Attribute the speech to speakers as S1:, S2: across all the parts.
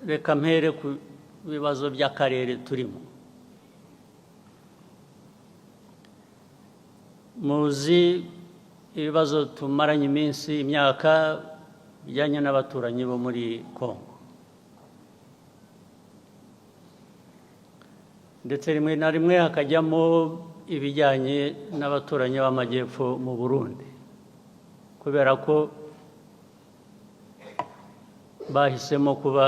S1: reka mpere ku bibazo by'akarere turimo. Muzi ibibazo tumaranye iminsi imyaka bijyanye n'abaturanyi bo muri Kongo, ndetse rimwe na rimwe hakajyamo ibijyanye n'abaturanyi b'amajyepfo mu Burundi, kubera ko bahisemo kuba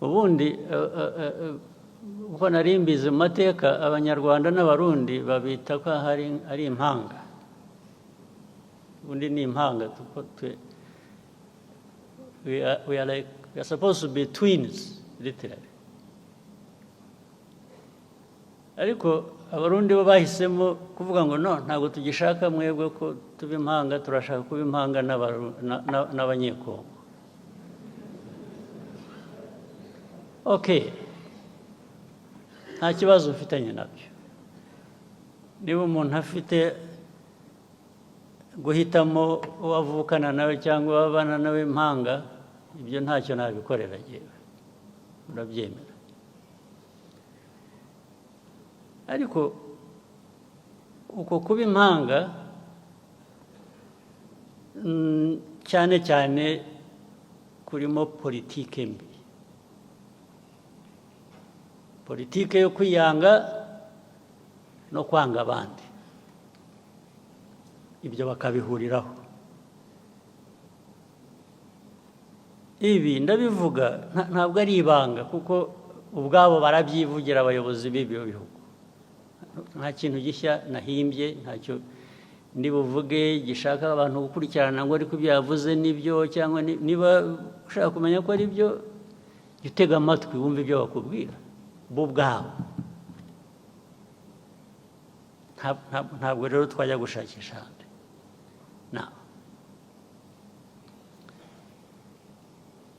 S1: ubundi uko nari mbizi mu mateka Abanyarwanda n'Abarundi babita ko ari impanga. Ubundi ni impanga. We are supposed to be twins literally. Ariko Abarundi bo bahisemo kuvuga ngo no, ntabwo tugishaka mwebwe ko tuba impanga, turashaka kuba impanga n'Abanyekongo. Okay, nta kibazo mfitanye nabyo. Niba umuntu afite guhitamo uwavukana nawe cyangwa wabana nawe impanga, ibyo ntacyo nabikorera yewe, urabyemera. Ariko uko kuba impanga cyane cyane kurimo politike mbi, politike yo kwiyanga no kwanga abandi, ibyo bakabihuriraho. Ibi ndabivuga ntabwo ari ibanga, kuko ubwabo barabyivugira abayobozi b'ibyo bihugu. Nta kintu gishya nahimbye, ntacyo ndi buvuge gishaka abantu gukurikirana ngo ariko ibyo yavuze nibyo, cyangwa niba ushaka kumenya ko ari byo, jya utega amatwi wumve ibyo bakubwira bo ubwabo. Ntabwo rero twajya gushakisha ahandi.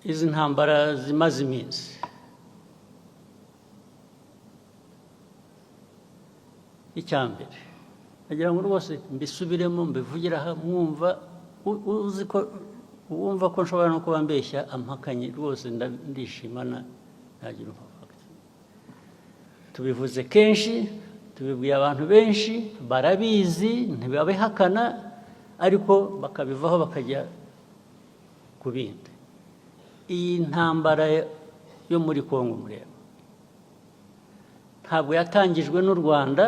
S1: Izi ntambara zimaze iminsi, icyambere nagira ngo rwose mbisubiremo mbivugire aha, mwumva uzi ko wumva ko nshobora no kuba mbeshya ampakanye, rwose ndishimana ntagira umupaka. Tubivuze kenshi, tubibwiye abantu benshi, barabizi ntibabihakana, ariko bakabivaho bakajya ku bindi. Iyi ntambara yo muri Kongo mureba ntabwo yatangijwe n'u Rwanda,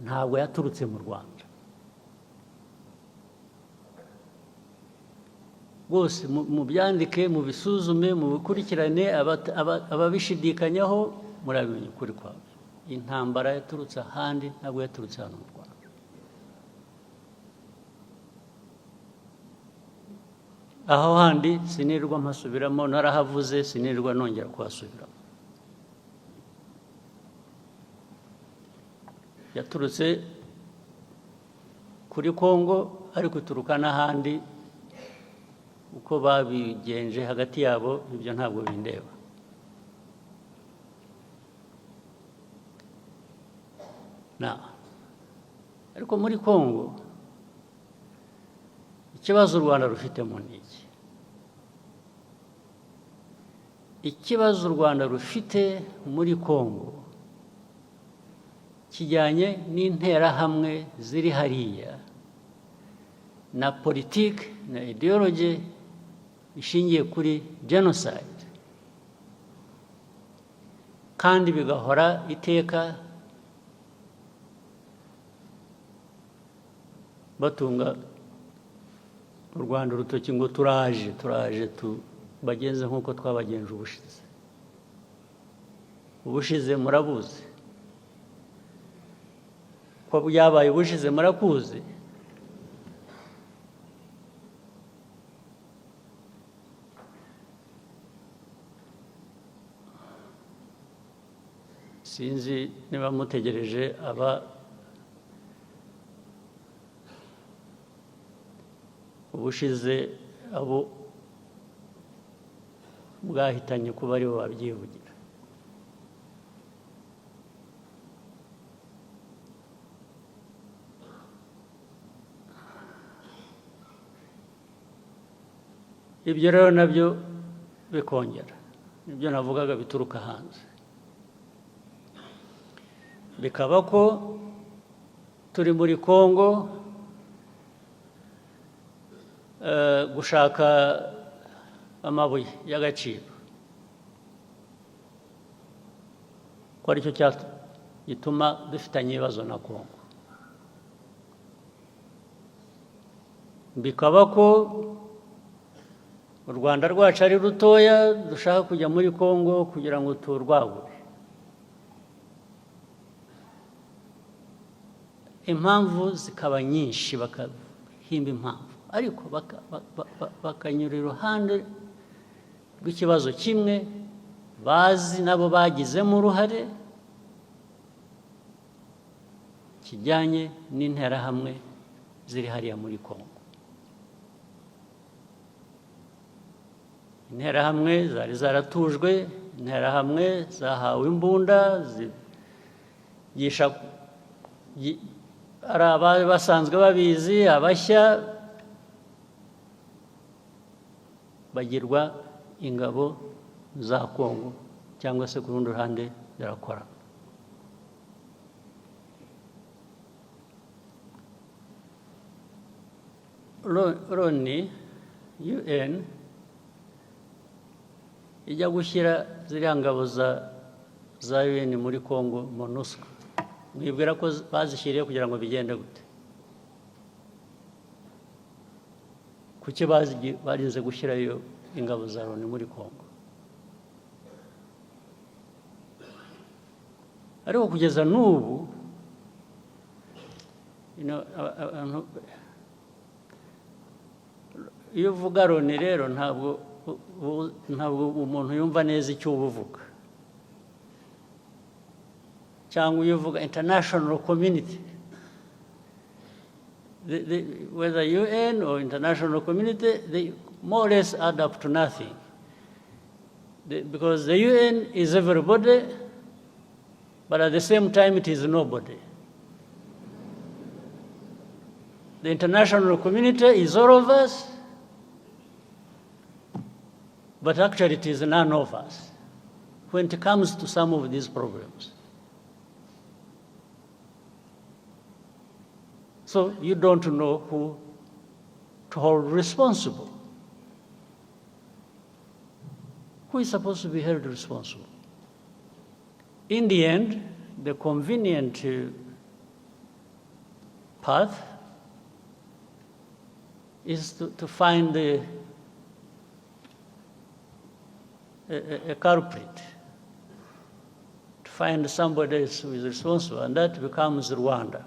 S1: ntabwo yaturutse mu Rwanda. Bose mubyandike, mubisuzume, mubikurikirane, ababishidikanyaho murabimenya ukuri kwabyo. Intambara yaturutse ahandi, ntabwo yaturutse hano mu Rwanda. Aho handi sinirwa mpasubiramo, narahavuze sinirwa nongera kuhasubiramo. Yaturutse kuri Kongo, ariko ituruka n'ahandi. Uko babigenje hagati yabo ibyo ntabwo bindeba. Ariko muri Kongo ikibazo u Rwanda rufitemo ni iki? Ikibazo u Rwanda rufite muri Kongo kijyanye n'interahamwe ziri hariya na politiki na ideology ishingiye kuri genocide, kandi bigahora iteka batunga u Rwanda urutoki ngo turaje tubagenze nk'uko twabagenje ubushize. Ubushize murabuzi ko byabaye, ubushize murakuzi. Sinzi niba mutegereje ubushize abo bwahitanye kuba aribo babyivugira. ibyo rero nabyo bikongera nibyo navugaga bituruka hanze bikaba ko turi muri Congo gushaka amabuye y'agaciro ko aricyo gituma dufitanye ibibazo na Congo bikaba ko u Rwanda rwacu ari rutoya dushaka kujya muri Congo kugira ngo turwagure impamvu zikaba nyinshi bakahimba impamvu ariko bakanyura iruhande rw'ikibazo kimwe bazi nabo bagizemo uruhare kijyanye n'interahamwe ziri hariya muri Congo interahamwe zari zaratujwe interahamwe zahawe imbunda zigisha ari abari basanzwe babizi abashya bagirwa ingabo za Congo cyangwa se ku rundi ruhande zirakora Loni UN ijya gushyira ziriya ngabo za UN muri Congo MONUSCO mwibwira ko bazishyiriye kugira ngo bigende gute kuki barinze gushyirayo ingabo za Loni muri Congo ariko kugeza n'ubu iyo uvuga Loni rero ntabwo umuntu yumva neza icyo uba uvuga cyangwa iyo uvuga international community whether UN or international community they more or less add up to nothing because the UN is everybody but at the same time it is nobody. The international community is all of us but actually it is none of us when it comes to some of these problems. So you don't know who to hold responsible. Who is supposed to be held responsible? In the end, the convenient path is to find a culprit, to find somebody who is responsible, and that becomes Rwanda.